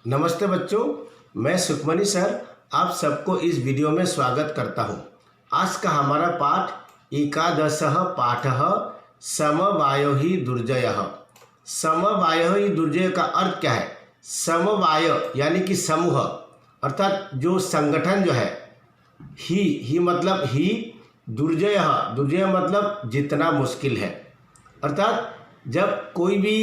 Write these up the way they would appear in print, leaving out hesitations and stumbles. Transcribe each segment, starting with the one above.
नमस्ते बच्चों, मैं सुखमणि सर आप सबको इस वीडियो में स्वागत करता हूं। आज का हमारा पाठ एकादशः पाठः समवायो हि दुर्जयः। समवायो हि दुर्जय का अर्थ क्या है? समवाय यानी कि समूह, अर्थात जो संगठन जो है, ही मतलब ही, दुर्जय दुर्जय मतलब जितना मुश्किल है। अर्थात जब कोई भी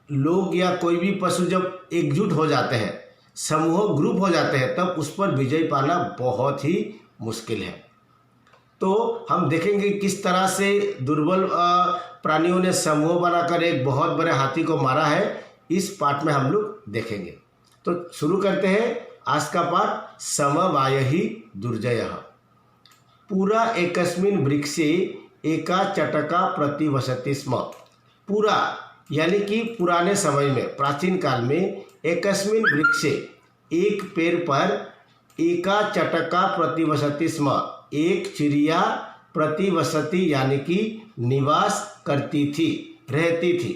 लोग या कोई भी पशु जब एकजुट हो जाते हैं, समूह ग्रुप हो जाते हैं, तब उस पर विजय पाना बहुत ही मुश्किल है। तो हम देखेंगे किस तरह से दुर्बल प्राणियों ने समूह बनाकर एक बहुत बड़े हाथी को मारा है, इस पाठ में हम लोग देखेंगे। तो शुरू करते हैं आज का पाठ। समवायहि दुर्जयः। पूरा एकस्मिन् वृक्षे एका चटका प्रतिवसति स्म। पूरा यानी कि पुराने समय में, प्राचीन काल में, एकस्मिन् वृक्षे एक पेड़ पर एका चटका प्रतिवसति स्म, एक चिड़िया प्रतिवसति यानी कि निवास करती थी, रहती थी।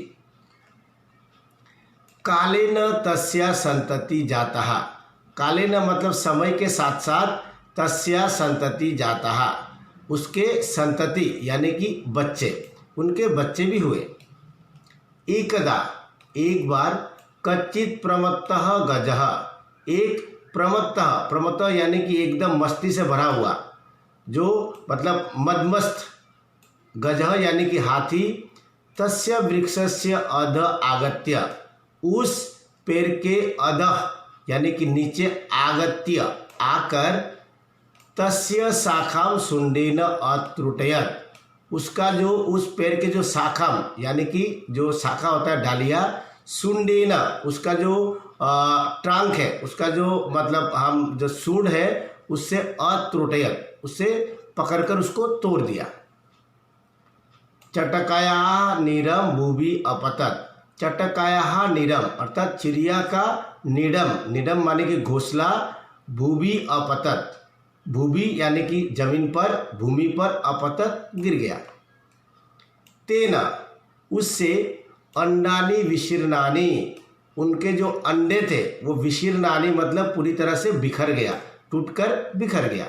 कालेन तस्या संतति जातः। कालेन मतलब समय के साथ साथ, तस्या संतति जातः उसके संतति यानी कि बच्चे, उनके बच्चे भी हुए। एकदा एक बार कच्चित प्रमत्तः गजः। एक प्रमत्तः यानी कि एकदम मस्ती से भरा हुआ, जो मतलब मदमस्त, गजः यानी कि हाथी, तस्य वृक्षस्य अध आगत्य, उस पेड़ के अधः यानी कि नीचे, आगत्य आकर, तस्य शाखाम शुंडेन अत्रुटयत्, उसका जो उस पेड़ के जो शाखा यानी कि जो शाखा होता है, डालिया, शुंडेन उसका जो ट्रंक है, उसका जो मतलब हम जो सूंड है, उससे अत्रुटयत् उससे पकड़कर उसको तोड़ दिया। चटकाया नीरम भूवि अपतत। चटकाया नीरम अर्थात चिड़िया का नीडम, नीडम माने कि घोंसला, भूवि अपतत, भूवि यानी कि जमीन पर, भूमि पर, अपतत गिर गया। तेना उससे, अंडानी विशीर्णानी, उनके जो अंडे थे वो विशीर्णानी मतलब पूरी तरह से बिखर गया, टूटकर बिखर गया।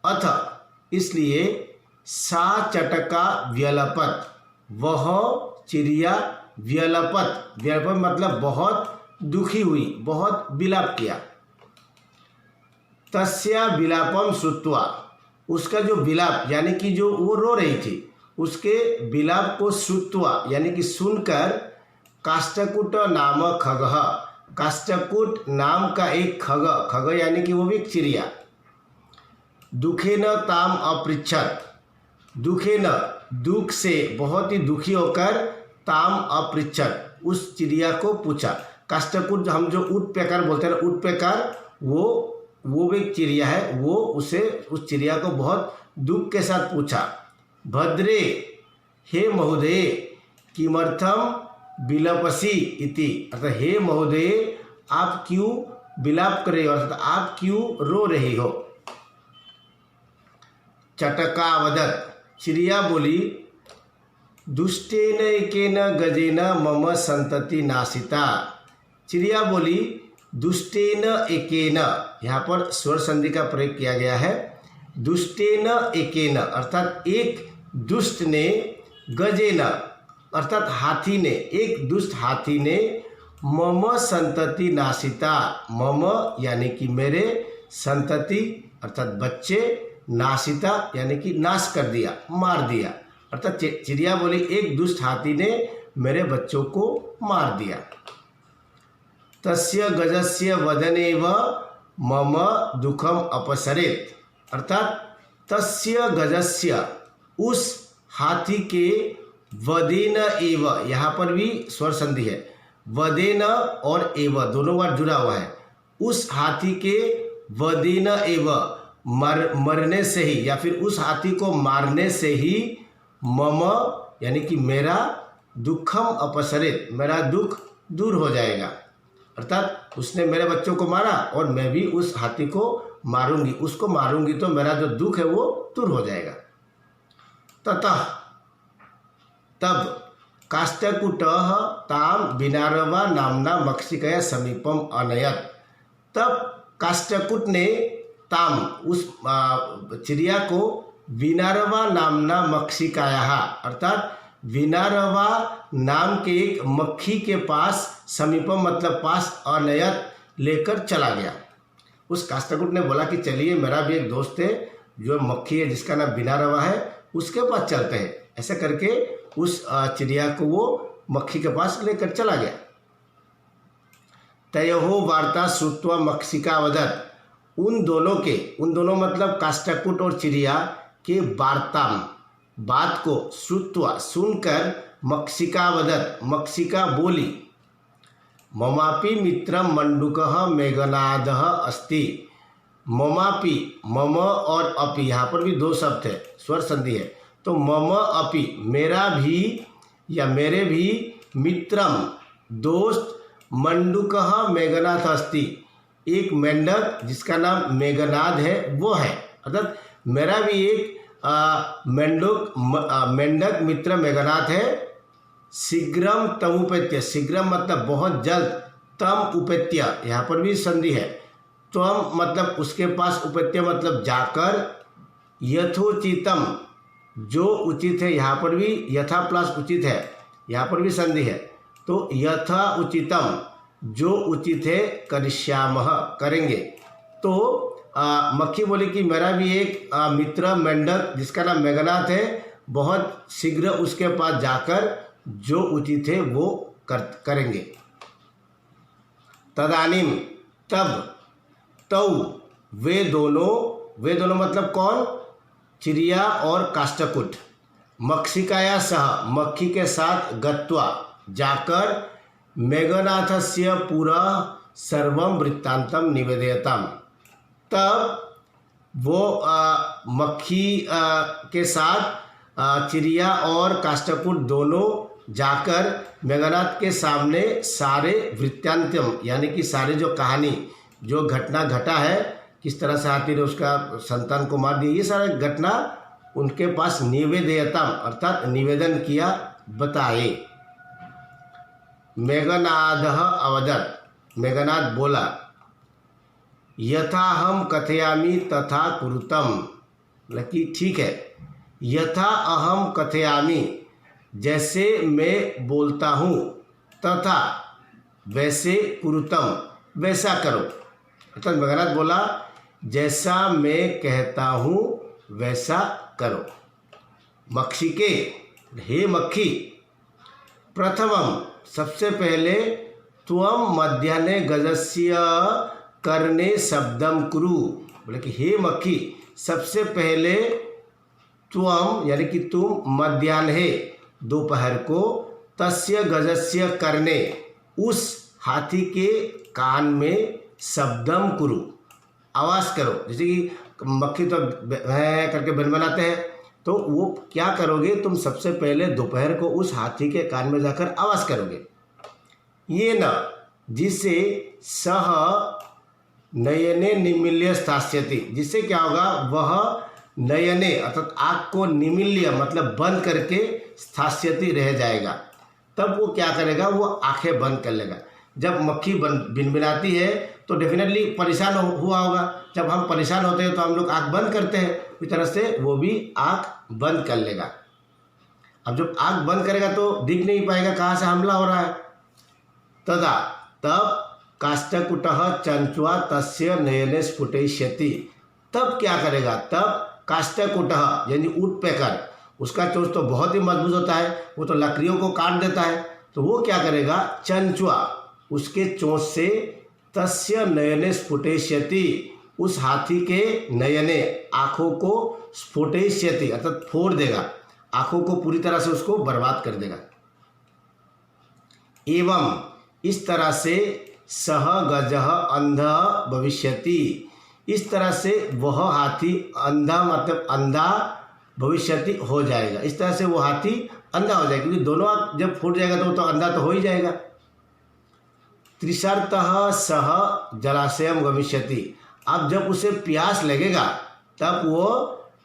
अथ इसलिए, सा चटका व्यलपत, वह चिड़िया व्यलपत, व्यलपत मतलब बहुत दुखी हुई, बहुत विलाप किया। तस्या विलापम श्रुत्वा, उसका जो विलाप यानी कि जो वो रो रही थी, उसके विलाप को श्रुत्वा यानी कि सुनकर, काष्ठकूट नाम खगः, काष्ठकूट नाम का एक खग, खग यानी कि वो भी एक चिड़िया, दुखेन ताम अपृच्छत, दुखेन दुख से, बहुत ही दुखी होकर, ताम अपृच्छत उस चिड़िया को पूछा। काष्ठकूट हम जो ऊँट पेकर बोलते हैं, ऊँट पेकर वो भी एक चिड़िया है, वो उसे, उस चिड़िया को बहुत दुख के साथ पूछा। भद्रे, हे महोदय, किमर्थम विलपसी इति, अर्थात हे महोदय आप क्यों विलाप कर रहे हो, अर्थात आप क्यों रो रही हो। चटका वदत, चिड़िया बोली, दुष्टेन एकेन गजेन मम संतति नाशिता। चिड़िया बोली, दुष्टेन एकेन, यहाँ पर स्वर संधि का प्रयोग किया गया है। दुष्टेन एकेन अर्थात एक दुष्ट ने, गजेन अर्थात हाथी ने, एक दुष्ट हाथी ने, मम संतति नाशिता, मम यानी कि मेरे, संतति अर्थात बच्चे, नाशिता यानी कि नाश कर दिया, मार दिया। अर्थात चिड़िया बोली एक दुष्ट हाथी ने मेरे बच्चों को मार दिया। तस्य गजस्य वदनेव मम दुखम अपसरेत, अर्थात तस्य गजस्य उस हाथी के, वदेन एव, यहाँ पर भी स्वर संधि है, वदेन और एव दोनों बार जुड़ा हुआ है। उस हाथी के वदेन एव मरने से ही, या फिर उस हाथी को मारने से ही, मम यानी कि मेरा, दुखम अपसरेत मेरा दुख दूर हो जाएगा। अर्थात उसने मेरे बच्चों को मारा और मैं भी उस हाथी को मारूंगी, उसको मारूंगी तो मेरा जो दुख है वो दूर हो जाएगा। ततः तब, काष्ठकुटः ताम विनारवा नामना मक्षिकया समीपम अनयत। तब काष्ठकुट ने ताम उस चिड़िया को विनारवा नामना मक्षिकाया अर्थात विनारवा नाम के एक मक्खी के पास समीपम मतलब पास अनयत लेकर चला गया। उस काष्ठकुट ने बोला कि चलिए मेरा भी एक दोस्त है जो मक्खी है जिसका नाम विनारवा है, उसके पास चलते हैं। ऐसा करके उस चिड़िया को वो मक्खी के पास लेकर चला गया। तयोः वार्ता श्रुत्वा मक्षिका वदत। उन दोनों मतलब काष्ठकुट और चिड़िया के वार्ता बात को श्रुत्वा सुनकर मक्षिका वदत मक्षिका बोली, ममापि मित्रम मंडूकः मेघनादः अस्ति। ममापि मम और अपि यहाँ पर भी दो शब्द है, स्वर संधि है। तो मम अपि मेरा भी या मेरे भी मित्रम दोस्त मंडूकः मेघनाद अस्ति एक मेंढक जिसका नाम मेघनाद है वो है। अर्थात मेरा भी एक मेंढक मित्र मेघनाद है। शीघ्रम तमुपेत्य शीघ्रम मतलब बहुत जल्द, तम उपेत्य यहाँ पर भी संधि है। त्वम मतलब उसके पास, उपेत्य मतलब जाकर, यथोचितम जो उचित है, यहाँ पर भी यथा प्लस उचित है, यहाँ पर भी संधि है। तो यथा उचितम जो उचित है, करिष्यामः करेंगे। तो मक्खी बोली कि मेरा भी एक मित्र मेंढक जिसका नाम मेघनाद है, बहुत शीघ्र उसके पास जाकर जो उचित है वो करेंगे। तदानीम तब, तौ वे दोनों मतलब कौन, चिड़िया और काष्ठकुट, मक्षिकाया सह मक्खी के साथ गत्वा जाकर मेघनाथस्य पुरा सर्वम वृत्तांतम निवेदयताम। तब वो मक्खी के साथ चिड़िया और काष्ठकुट दोनों जाकर मेघनाथ के सामने सारे वृत्तांतम यानी कि सारे जो कहानी जो घटना घटा है, किस तरह से हाथी ने उसका संतान को मार दिया, ये सारा घटना उनके पास निवेदयताम अर्थात निवेदन किया, बताए। मेघनादः अवदत् मेघनाद बोला, यथा हम कथयामि तथा कुरुतम। कि ठीक है, यथा अहम कथयामि जैसे मैं बोलता हूँ, तथा वैसे कुरुतम वैसा करो। अर्थात मेघनाद बोला जैसा मैं कहता हूँ वैसा करो। मक्षिके हे मक्खी, प्रथमम सबसे पहले, त्वम मध्याह्ने गजस्य करने शब्दम कुरु। बोले कि हे मक्खी सबसे पहले त्वम यानी कि तुम मध्याह्ने दोपहर को, तस्य गजस्य करने उस हाथी के कान में, शब्दम कुरु आवाज़ करो। जैसे कि मक्खी तो है करके बनाते हैं, तो वो क्या करोगे तुम, सबसे पहले दोपहर को उस हाथी के कान में जाकर आवाज़ करोगे। ये न जिससे सह नयने निमिल्य स्थास्यति, जिससे क्या होगा, वह नयने अर्थात आँख को निमिल्य मतलब बंद करके स्थास्यति रह जाएगा। तब वो क्या करेगा, वो आंखें बंद कर लेगा। जब मक्खी भिनभिनाती है तो डेफिनेटली परेशान हुआ होगा। जब हम परेशान होते हैं तो हम लोग आँख बंद करते हैं, इस तरह से वो भी आँख बंद कर लेगा। अब जब आँख बंद करेगा तो दिख नहीं पाएगा कहाँ से हमला हो रहा है। तदा तब काष्ठकुटः चंचुआ तस्य नयने स्फुटयिष्यति। तब क्या करेगा, तब काष्ठकुटः यानी ऊँट पैकर, उसका चोंच तो बहुत ही मजबूत होता है, वो तो लकड़ियों को काट देता है। तो वो क्या करेगा, चंचुआ उसके चोंच से, तस्य नयने स्फुटयिष्यति उस हाथी के नयने आँखों को, स्फुटयिष्यति अर्थात फोड़ देगा, आँखों को पूरी तरह से उसको बर्बाद कर देगा। एवं इस तरह से सह गजः अंधः भविष्यति, इस तरह से वह हाथी अंधा मतलब अंधा भविष्यति हो जाएगा। इस तरह से वो हाथी अंधा हो जाएगा, क्योंकि दोनों आँख जब फूट जाएगा तो वो तो अंधा तो हो ही जाएगा। त्रिशर्तः सह जलाशयम गमिष्यति, अब जब उसे प्यास लगेगा तब वो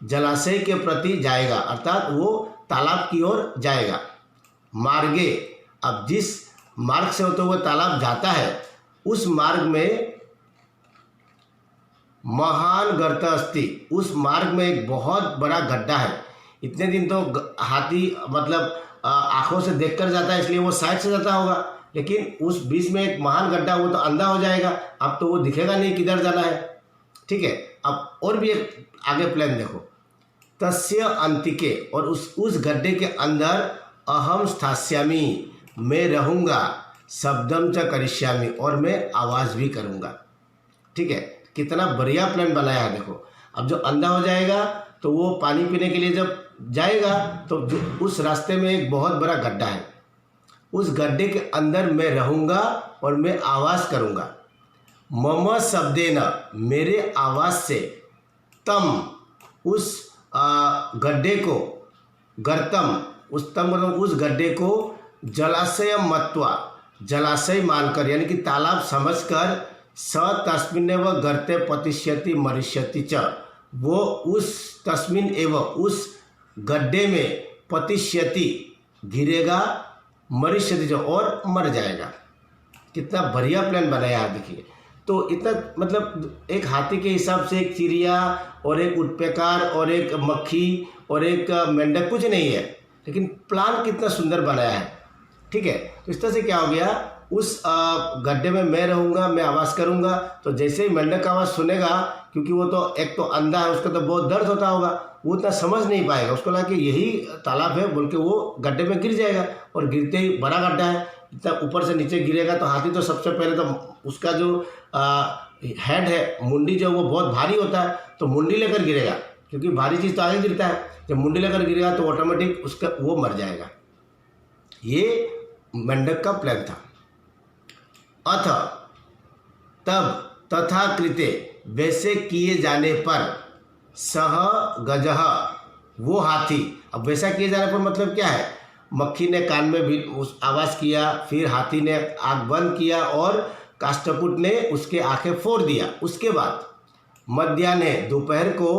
जलाशय के प्रति जाएगा, अर्थात वो तालाब की ओर जाएगा। मार्गे, अब जिस मार्ग से होते हुए तालाब जाता है उस मार्ग में महान गर्त अस्ति, उस मार्ग में एक बहुत बड़ा गड्ढा है। इतने दिन तो हाथी मतलब आंखों से देखकर जाता है इसलिए वो साइड से जाता होगा, लेकिन उस बीच में एक महान गड्ढा, वो तो अंधा हो जाएगा, अब तो वो दिखेगा नहीं किधर जाना है। ठीक है, अब और भी एक आगे प्लान देखो। तस्य अंतिके, और उस गड्ढे के अंदर अहम स्थास्यामि, मैं रहूँगा, शब्दम च करिष्यामि, और मैं आवाज़ भी करूँगा। ठीक है, कितना बढ़िया प्लान बनाया है देखो। अब जो अंधा हो जाएगा तो वो पानी पीने के लिए जब जाएगा तो उस रास्ते में एक बहुत बड़ा गड्ढा है, उस गड्ढे के अंदर मैं रहूँगा और मैं आवाज़ करूँगा। मम शब्देन, मेरे आवाज़ से, तम, उस गड्ढे को, गर्तम, उस तम मतलब उस गड्ढे को, जलाशय मत्वा, जलाशय मानकर यानी कि तालाब समझकर, स तस्मिन एव गर्ते पतिष्यति मरिष्यति च, वो उस तस्मिन एव उस गड्ढे में, पतिष्यति गिरेगा, मरिष्यति च और मर जाएगा। कितना बढ़िया प्लान बनाया है देखिए। तो इतना मतलब एक हाथी के हिसाब से एक चिड़िया और एक उटपेकार और एक मक्खी और एक मेंढक कुछ नहीं है, लेकिन प्लान कितना सुंदर बनाया है। ठीक है, तो इस तरह से क्या हो गया, उस गड्ढे में मैं रहूँगा, मैं आवाज़ करूँगा, तो जैसे ही मेंढक का आवाज़ सुनेगा, क्योंकि वो तो एक तो अंधा है, उसका तो बहुत दर्द होता होगा, वो इतना समझ नहीं पाएगा, उसको लगा कि यही तालाब है बोल के वो गड्ढे में गिर जाएगा, और गिरते ही बड़ा गड्ढा है, इतना ऊपर से नीचे गिरेगा तो हाथी तो सबसे पहले तो उसका जो हेड है, मुंडी जो वो बहुत भारी होता है, तो मुंडी लेकर गिरेगा, क्योंकि भारी चीज़ तो आगे गिरता है, जब मुंडी लेकर गिरेगा तो ऑटोमेटिक उसका वो मर जाएगा। ये मेंढक का प्लान था। अथ, तब, तथा कृते, वैसे किए जाने पर, सह गजह, वो हाथी। अब वैसा किए जाने पर मतलब क्या है, मक्खी ने कान में भी उस आवाज़ किया, फिर हाथी ने आँख बंद किया और काष्ठकुट ने उसके आंखें फोड़ दिया। उसके बाद मध्याह्ने, दोपहर को,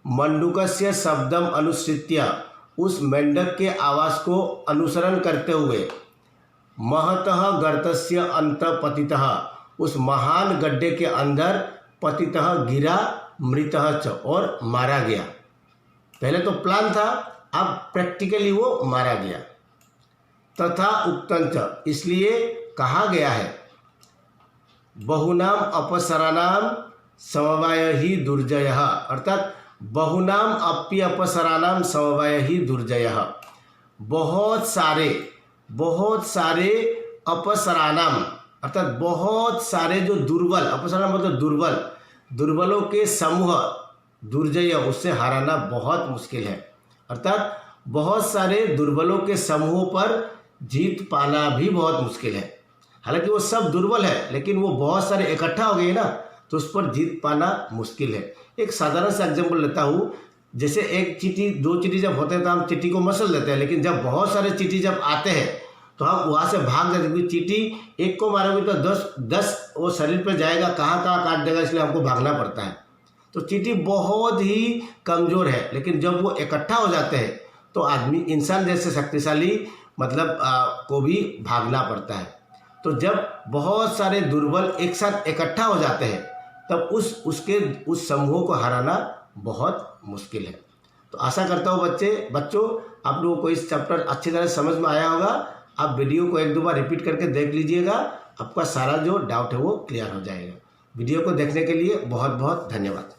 मंडूकस्य शब्दम अनुसृत्य, उस मेंढक के आवाज़ को अनुसरण करते हुए, महतः गर्तस्य अंत पतितः, उस महान गड्ढे के अंदर, पतितः गिरा, मृतः च, और मारा गया। पहले तो प्लान था, अब प्रैक्टिकली वो मारा गया। तथा उक्तंच, इसलिए कहा गया है, बहुनाम अपसराणाम समवाय ही दुर्जयः, अर्थात बहुनाम अपि अपसराणाम समवाय ही दुर्जयः, बहुत सारे अपसराणाम, अर्थात बहुत सारे जो दुर्बल, अपसराणाम मतलब दुर्बलों के समूह, दुर्जय, उससे हराना बहुत मुश्किल है। अर्थात बहुत सारे दुर्बलों के समूह पर जीत पाना भी बहुत मुश्किल है। हालांकि वो सब दुर्बल है, लेकिन वो बहुत सारे इकट्ठा हो गए ना, तो उस पर जीत पाना मुश्किल है। एक साधारण सा एग्जाम्पल लेता हूँ, जैसे एक चींटी, दो चींटी जब होते हैं तो हम चींटी को मसल देते हैं, लेकिन जब बहुत सारे चींटी जब आते हैं तो हम वहाँ से भाग जाते हैं, क्योंकि चींटी एक को मारोगे तो 10 वो शरीर पर जाएगा, कहाँ काट देगा, इसलिए हमको भागना पड़ता है। तो चींटी बहुत ही कमज़ोर है, लेकिन जब वो इकट्ठा हो जाते हैं तो आदमी, इंसान जैसे शक्तिशाली मतलब को भी भागना पड़ता है। तो जब बहुत सारे दुर्बल एक साथ इकट्ठा हो जाते हैं तब उस समूह को हराना बहुत मुश्किल है। तो आशा करता हूँ बच्चों आप लोगों को इस चैप्टर अच्छी तरह समझ में आया होगा। आप वीडियो को 1-2 बार रिपीट करके देख लीजिएगा, आपका सारा जो डाउट है वो क्लियर हो जाएगा। वीडियो को देखने के लिए बहुत बहुत धन्यवाद।